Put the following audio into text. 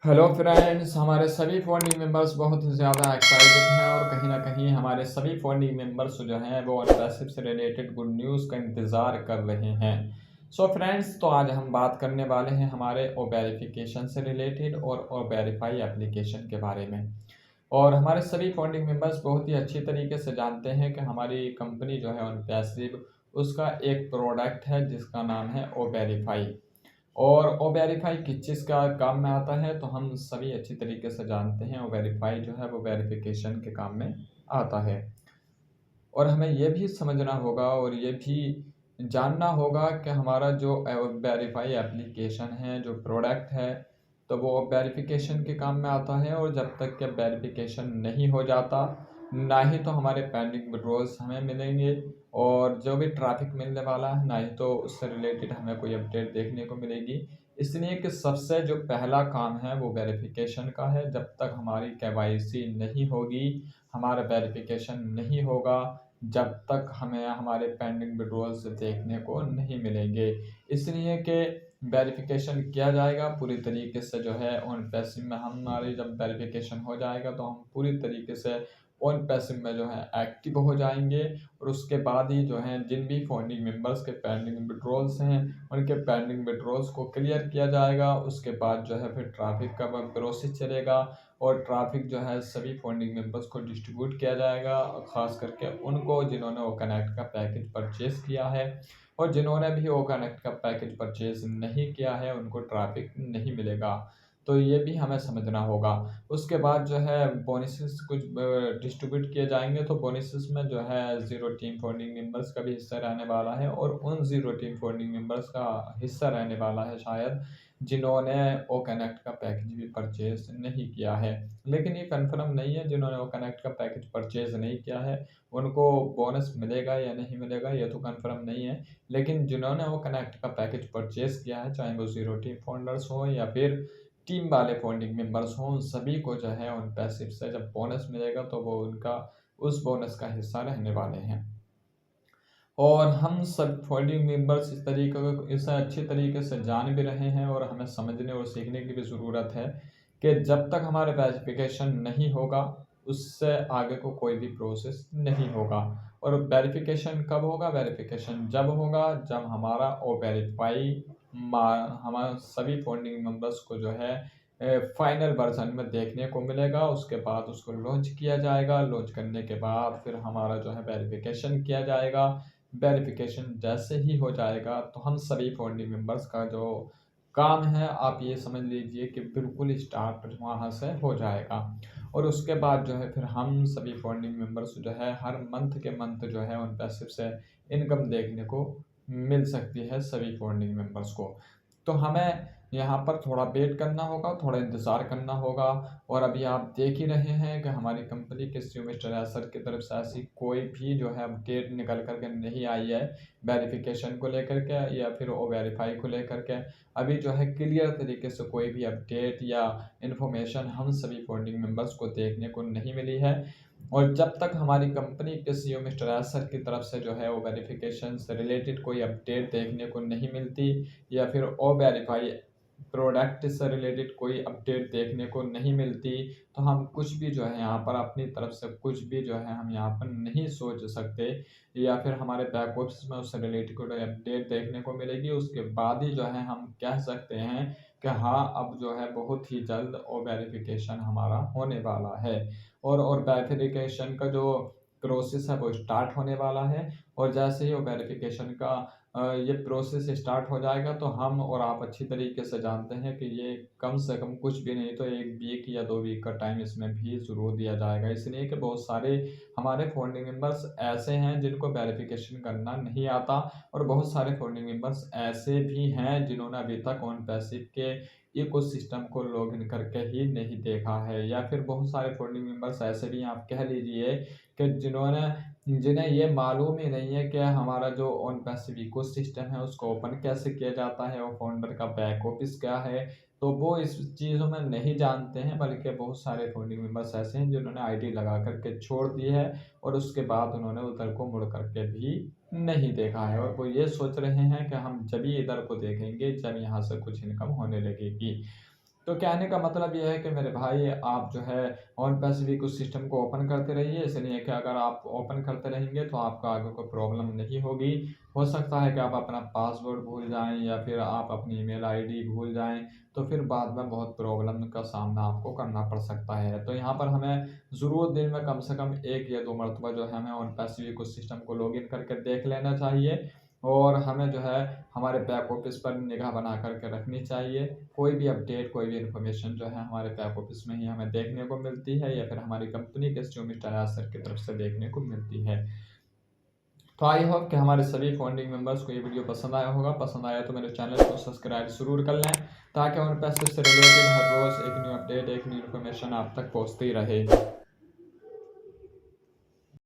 Hello friends, हमारे सभी funding members बहुत ही ज़्यादा एक्साइटेड हैं और कहीं ना कहीं हमारे सभी फंडिंग मेंबर्स जो हैं वो पैसिव से रिलेटेड गुड न्यूज़ का इंतज़ार कर रहे हैं। सो फ्रेंड्स, तो आज हम बात करने वाले हैं हमारे ओ वेरिफिकेशन से रिलेटेड और ओ वेरीफाई एप्लीकेशन के बारे में। और हमारे सभी फंडिंग मेंबर्स बहुत ही अच्छी तरीके से जानते हैं कि हमारी कंपनी जो है ऑन पैसिव उसका एक प्रोडक्ट है जिसका नाम है ओ वेरीफाई। और ओ वेरीफाई किस चीज़ का काम में आता है तो हम सभी अच्छी तरीके से जानते हैं। ओ वेरीफाई जो है वो वेरिफिकेशन के काम में आता है। और हमें ये भी समझना होगा और ये भी जानना होगा कि हमारा जो वेरीफाई एप्लीकेशन है, जो प्रोडक्ट है, तो वो वेरिफिकेशन के काम में आता है। और जब तक कि वेरिफिकेशन नहीं हो जाता, ना ही तो हमारे पेंडिंग विड्रॉल्स हमें मिलेंगे और जो भी ट्रैफिक मिलने वाला है, ना ही तो उससे रिलेटेड हमें कोई अपडेट देखने को मिलेगी। इसलिए कि सबसे जो पहला काम है वो वेरिफिकेशन का है। जब तक हमारी केवाईसी नहीं होगी, हमारा वेरिफिकेशन नहीं होगा, जब तक हमें हमारे पेंडिंग विड्रॉल्स देखने को नहीं मिलेंगे। इसलिए कि वेरिफिकेशन किया जाएगा पूरी तरीके से जो है ऑन पैसिव में। हमारी जब वेरिफिकेशन हो जाएगा तो हम पूरी तरीके से ऑन पैसिव में जो है एक्टिव हो जाएंगे। और उसके बाद ही जो है जिन भी फंडिंग मेंबर्स के पेंडिंग विड्रॉल्स हैं उनके पेंडिंग विड्रॉल्स को क्लियर किया जाएगा। उसके बाद जो है फिर ट्रैफिक का प्रोसेस चलेगा और ट्रैफिक जो है सभी फंडिंग मेंबर्स को डिस्ट्रीब्यूट किया जाएगा, खास करके उनको जिन्होंने वो कनेक्ट का पैकेज परचेज किया है। और जिन्होंने भी वो कनेक्ट का पैकेज परचेज नहीं किया है उनको ट्रैफिक नहीं मिलेगा। तो ये भी हमें समझना होगा। उसके बाद जो है बोनसेस कुछ डिस्ट्रीब्यूट किए जाएंगे। तो बोनसेस में जो है ज़ीरो टीम फंडिंग मेंबर्स का भी हिस्सा रहने वाला है और उन ज़ीरो टीम फंडिंग मेंबर्स का हिस्सा रहने वाला है शायद जिन्होंने ओ कनेक्ट का पैकेज भी परचेज नहीं किया है। लेकिन ये कंफर्म नहीं है, जिन्होंने वो कनेक्ट का पैकेज परचेज नहीं किया है उनको बोनस मिलेगा या नहीं मिलेगा ये तो कंफर्म नहीं है। लेकिन जिन्होंने वो कनेक्ट का पैकेज परचेज किया है, चाहे वो ज़ीरो टीम फाउंडर्स हो या फिर टीम वाले फंडिंग मेंबर्स हों, उन सभी को जो है उन पैसिव से जब बोनस मिलेगा तो वो उनका उस बोनस का हिस्सा रहने वाले हैं। और हम सब फंडिंग मेंबर्स इस तरीके को इसे अच्छी तरीके से जान भी रहे हैं और हमें समझने और सीखने की भी ज़रूरत है कि जब तक हमारे वेरिफिकेशन नहीं होगा उससे आगे को कोई भी प्रोसेस नहीं होगा। और वेरिफिकेशन कब होगा? वेरिफिकेशन जब होगा जब हमारा ओ वेरीफाई हमारे सभी फंडिंग मेंबर्स को जो है फाइनल वर्जन में देखने को मिलेगा। उसके बाद उसको लॉन्च किया जाएगा। लॉन्च करने के बाद फिर हमारा जो है वेरिफिकेशन किया जाएगा। वेरिफिकेशन जैसे ही हो जाएगा तो हम सभी फंडिंग मेंबर्स का जो काम है आप ये समझ लीजिए कि बिल्कुल स्टार्ट वहाँ से हो जाएगा। और उसके बाद जो है फिर हम सभी फंडिंग मेंबर्स जो है हर मंथ के मंथ जो है उन पैसिव से इनकम देखने को मिल सकती है सभी फंडिंग मेंबर्स को। तो हमें यहाँ पर थोड़ा वेट करना होगा, थोड़ा इंतज़ार करना होगा। और अभी आप देख ही रहे हैं कि हमारी कंपनी के सीईओ मिस्टर एसर की तरफ से ऐसी कोई भी जो है अपडेट निकल कर के नहीं आई है वेरिफिकेशन को लेकर के या फिर ओ वेरीफाई को लेकर के। अभी जो है क्लियर तरीके से कोई भी अपडेट या इन्फॉर्मेशन हम सभी फंडिंग मेंबर्स को देखने को नहीं मिली है। और जब तक हमारी कंपनी के सीईओ मिस्टर एसर की तरफ से जो है वो वेरिफिकेशन से रिलेटेड कोई अपडेट देखने को नहीं मिलती या फिर ओ वेरीफाई प्रोडक्ट से रिलेटेड कोई अपडेट देखने को नहीं मिलती, तो हम कुछ भी जो है यहाँ पर अपनी तरफ से कुछ भी जो है हम यहाँ पर नहीं सोच सकते। या फिर हमारे बैक ऑफिस में उससे रिलेटेड कोई अपडेट देखने को मिलेगी, उसके बाद ही जो है हम कह सकते हैं कि हाँ अब जो है बहुत ही जल्द ओ वेरिफिकेशन हमारा होने वाला है। और वेरिफिकेशन का जो प्रोसेस है वो स्टार्ट होने वाला है। और जैसे ही वो वेरिफिकेशन का ये प्रोसेस स्टार्ट हो जाएगा तो हम और आप अच्छी तरीके से जानते हैं कि ये कम से कम कुछ भी नहीं तो 1 वीक या 2 वीक का टाइम इसमें भी ज़रूर दिया जाएगा। इसलिए कि बहुत सारे हमारे फंडिंग मेंबर्स ऐसे हैं जिनको वेरिफिकेशन करना नहीं आता और बहुत सारे फंडिंग मेंबर्स ऐसे भी हैं जिन्होंने अभी तक ऑन पैसिव के इकोसिस्टम को लॉगिन करके ही नहीं देखा है। या फिर बहुत सारे फंडिंग मेंबर्स ऐसे भी हैं, आप कह लीजिए कि जिन्हें ये मालूम ही नहीं है कि हमारा जो ऑन पैसिव इकोसिस्टम है उसको ओपन कैसे किया जाता है और फाउंडर का बैक ऑफिस क्या है। तो वो इस चीज़ों में नहीं जानते हैं, बल्कि बहुत सारे फंडिंग मेंबर्स ऐसे हैं जिन्होंने आईडी लगा करके छोड़ दी है और उसके बाद उन्होंने उधर को मुड़ करके भी नहीं देखा है। और वो ये सोच रहे हैं कि हम जब ही इधर को देखेंगे जब यहाँ से कुछ इनकम होने लगेगी। तो कहने का मतलब ये है कि मेरे भाई आप जो है ऑन पैसिफिक उस सिस्टम को ओपन करते रहिए। इसलिए कि अगर आप ओपन करते रहेंगे तो आपका आगे कोई प्रॉब्लम नहीं होगी। हो सकता है कि आप अपना पासवर्ड भूल जाएँ या फिर आप अपनी ईमेल आईडी भूल जाएँ, तो फिर बाद में बहुत प्रॉब्लम का सामना आपको करना पड़ सकता है। तो यहाँ पर हमें ज़रूर दिन में कम से कम 1 या 2 मरतबा जो है हमें ऑन पैसिफिक उस सिस्टम को लॉगिन करके देख लेना चाहिए और हमें जो है हमारे बैक ऑफिस पर निगाह बना करके रखनी चाहिए। कोई भी अपडेट, कोई भी इन्फॉर्मेशन जो है हमारे बैक ऑफिस में ही हमें देखने को मिलती है या फिर हमारी कंपनी के जो मिस्टर अयाज सर की तरफ से देखने को मिलती है। तो आई होप कि हमारे सभी फाउंडिंग मेंबर्स को ये वीडियो पसंद आया होगा। पसंद आया तो मेरे चैनल को सब्सक्राइब ज़रूर कर लें ताकि ऑन पैसिव से रिलेटेड हर रोज़ एक न्यू अपडेट, एक न्यू इन्फॉर्मेशन आप तक पहुँचती रहे।